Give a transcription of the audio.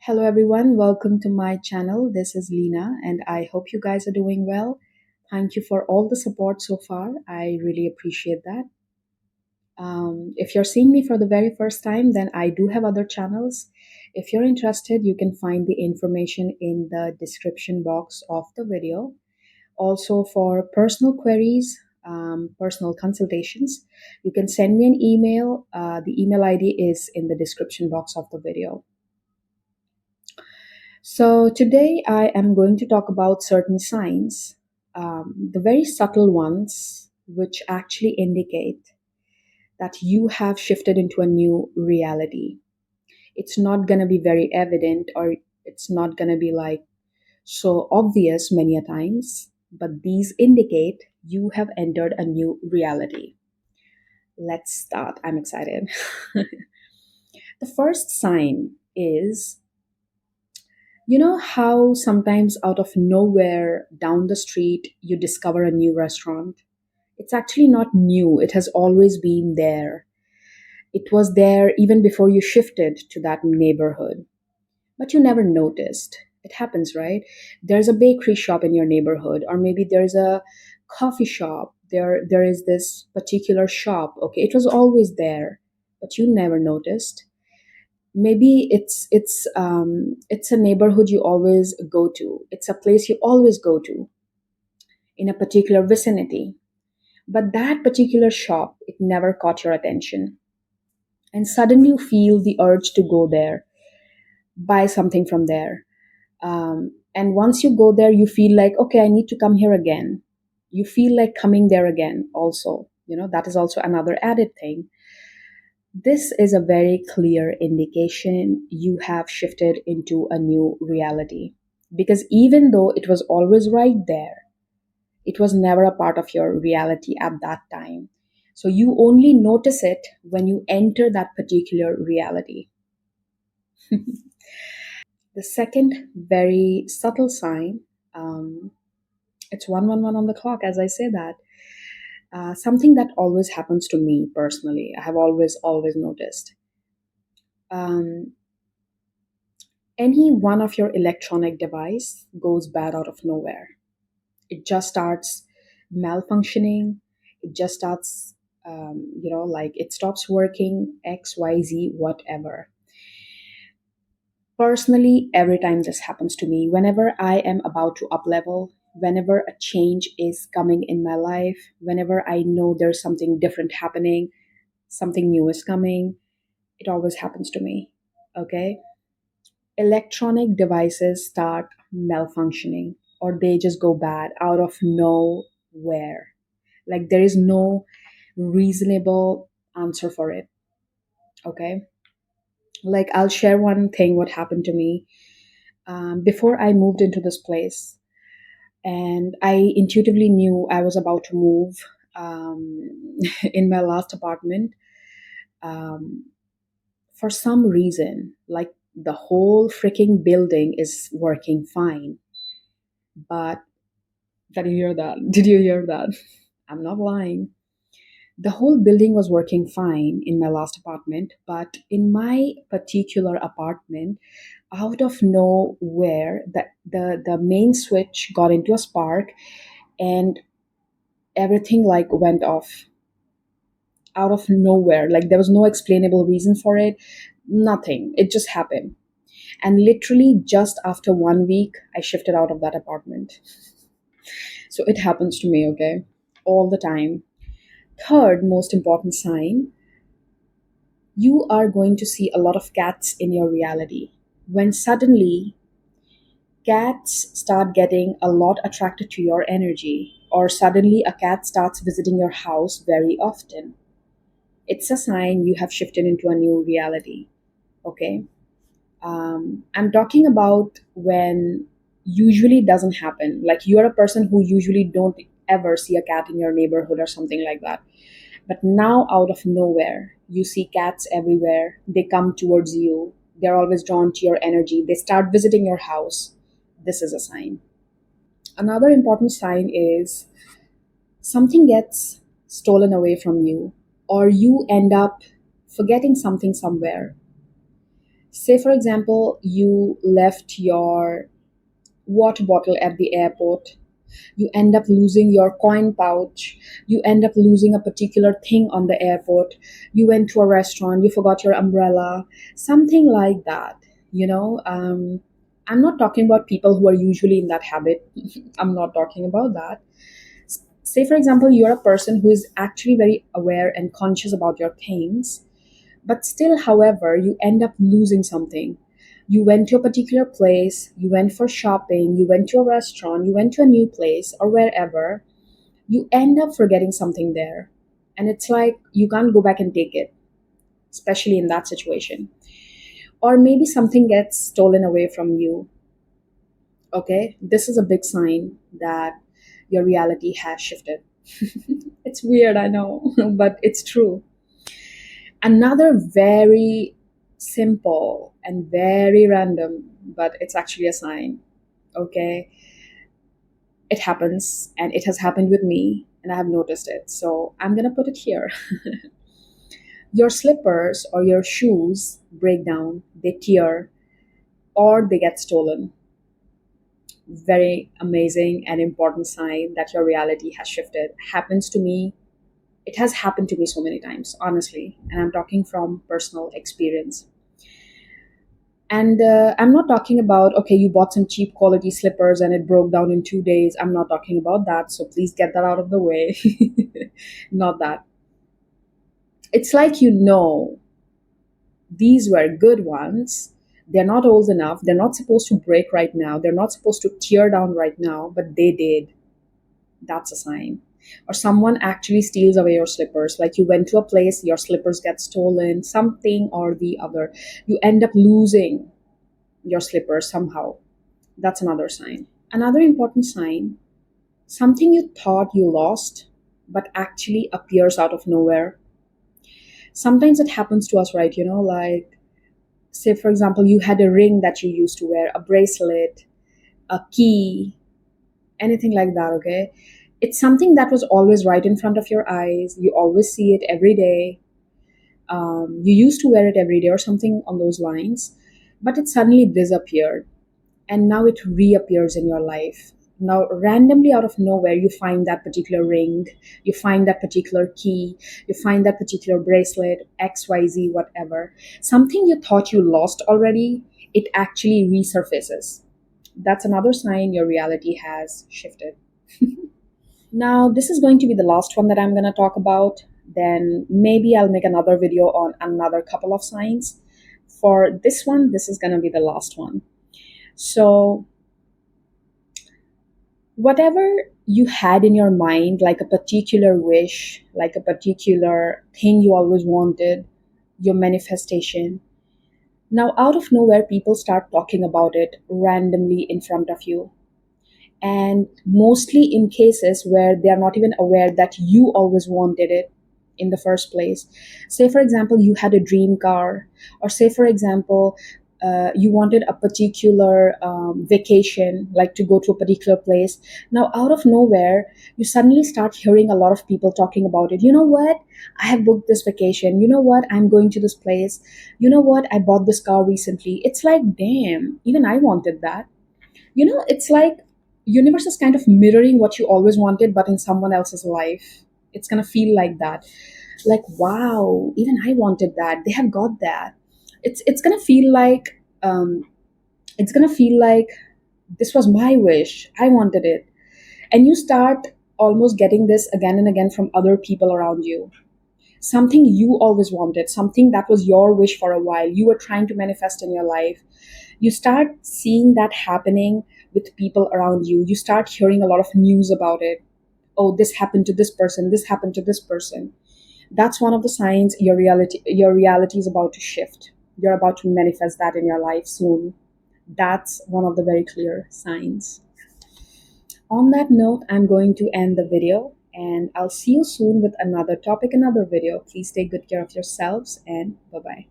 Hello, everyone. Welcome to my channel. This is Leena, and I hope you guys are doing well. Thank you for all the support so far. I really appreciate that. If you're seeing me for the very first time, then I do have other channels. If you're interested, you can find the information in the description box of the video. Also, for personal queries, personal consultations, you can send me an email. The email ID is in the description box of the video. So, today I am going to talk about certain signs, the very subtle ones, which actually indicate that you have shifted into a new reality. It's not going to be very evident, or it's not going to be like so obvious many a times, but these indicate you have entered a new reality. Let's start. I'm excited. The first sign is, you know how sometimes out of nowhere down the street you discover a new restaurant? It's actually not new, it has always been there. It was there even before you shifted to that neighborhood, but you never noticed. It happens, right? There's a bakery shop in your neighborhood, or maybe there's a coffee shop. There is this particular shop. Okay, it was always there, but you never noticed. Maybe it's a neighborhood you always go to. It's a place you always go to in a particular vicinity. But that particular shop, it never caught your attention. And suddenly you feel the urge to go there, buy something from there. And once you go there, you feel like, okay, I need to come here again. You feel like coming there again also. That is also another added thing. This is a very clear indication you have shifted into a new reality. Because even though it was always right there, it was never a part of your reality at that time. So you only notice it when you enter that particular reality. The second very subtle sign, um, it's 111 on the clock as I say that. Something that always happens to me personally, I have always noticed. Um, any one of your electronic device goes bad out of nowhere. It just starts malfunctioning. It just starts, like it stops working, XYZ, whatever. Personally, every time this happens to me, whenever I am about to up level, whenever a change is coming in my life, whenever I know there's something different happening, something new is coming, it always happens to me. Okay? Electronic devices start malfunctioning, or they just go bad out of nowhere. Like there is no reasonable answer for it. Okay? Like I'll share one thing what happened to me before I moved into this place. And I intuitively knew I was about to move in my last apartment. Um, for some reason, like the whole freaking building is working fine. But did you hear that? Did you hear that? I'm not lying. The whole building was working fine in my last apartment, but in my particular apartment, out of nowhere, the main switch got into a spark, and everything like went off out of nowhere. Like there was no explainable reason for it, nothing. It just happened. And literally just after 1 week, I shifted out of that apartment. So it happens to me, okay? All the time. Third most important sign, you are going to see a lot of cats in your reality. When suddenly cats start getting a lot attracted to your energy, or suddenly a cat starts visiting your house very often, it's a sign you have shifted into a new reality. Okay. I'm talking about when usually doesn't happen. Like you're a person who usually don't ever see a cat in your neighborhood or something like that. But now, out of nowhere, you see cats everywhere. They come towards you. They're always drawn to your energy. They start visiting your house. This is a sign. Another important sign is something gets stolen away from you, or you end up forgetting something somewhere. Say, for example, you left your water bottle at the airport. You end up losing your coin pouch. You end up losing a particular thing on the airport. You went to a restaurant, you forgot your umbrella, something like that. I'm not talking about people who are usually in that habit. I'm not talking about that. Say, for example, you're a person who is actually very aware and conscious about your things, but still, however, you end up losing something. You went to a particular place, you went for shopping, you went to a restaurant, you went to a new place, or wherever, you end up forgetting something there. And it's like you can't go back and take it, especially in that situation. Or maybe something gets stolen away from you. Okay, this is a big sign that your reality has shifted. It's weird, I know, but it's true. Another very simple and very random, but it's actually a sign. Okay, it happens and it has happened with me and I have noticed it. So I'm going to put it here. Your slippers or your shoes break down, they tear, or they get stolen. Very amazing and important sign that your reality has shifted. Happens to me. It has happened to me so many times, honestly, and I'm talking from personal experience. And I'm not talking about, okay, you bought some cheap quality slippers and it broke down in 2 days. I'm not talking about that. So please get that out of the way. Not that. It's like, these were good ones. They're not old enough. They're not supposed to break right now. They're not supposed to tear down right now, but they did. That's a sign. Or someone actually steals away your slippers. Like you went to a place, your slippers get stolen, something or the other. You end up losing your slippers somehow. That's another sign. Another important sign, something you thought you lost, but actually appears out of nowhere. Sometimes it happens to us, right? Like, say, for example, you had a ring that you used to wear, a bracelet, a key, anything like that, okay? It's something that was always right in front of your eyes. You always see it every day. You used to wear it every day or something on those lines, but it suddenly disappeared and now it reappears in your life. Now, randomly out of nowhere, you find that particular ring, you find that particular key, you find that particular bracelet, XYZ, whatever. Something you thought you lost already, it actually resurfaces. That's another sign your reality has shifted. Now, this is going to be the last one that I'm going to talk about. Then maybe I'll make another video on another couple of signs. For this one, this is going to be the last one. So, whatever you had in your mind, like a particular wish, like a particular thing you always wanted, your manifestation, now out of nowhere, people start talking about it randomly in front of you. And mostly in cases where they are not even aware that you always wanted it in the first place. Say, for example, you had a dream car, or say, for example, you wanted a particular vacation, like to go to a particular place. Now, out of nowhere, you suddenly start hearing a lot of people talking about it. You know what? I have booked this vacation. You know what? I'm going to this place. You know what? I bought this car recently. It's like, damn, even I wanted that. It's like universe is kind of mirroring what you always wanted, but in someone else's life. It's gonna feel like that. Like, wow, even I wanted that. They have got that. It's gonna feel like it's gonna feel like this was my wish. I wanted it. And you start almost getting this again and again from other people around you. Something you always wanted, something that was your wish for a while, you were trying to manifest in your life. You start seeing that happening with people around you. You start hearing a lot of news about it. Oh, this happened to this person, this happened to this person. That's one of the signs your reality is about to shift. You're about to manifest that in your life soon. That's one of the very clear signs. On that note, I'm going to end the video and I'll see you soon with another topic, another video. Please take good care of yourselves and bye bye.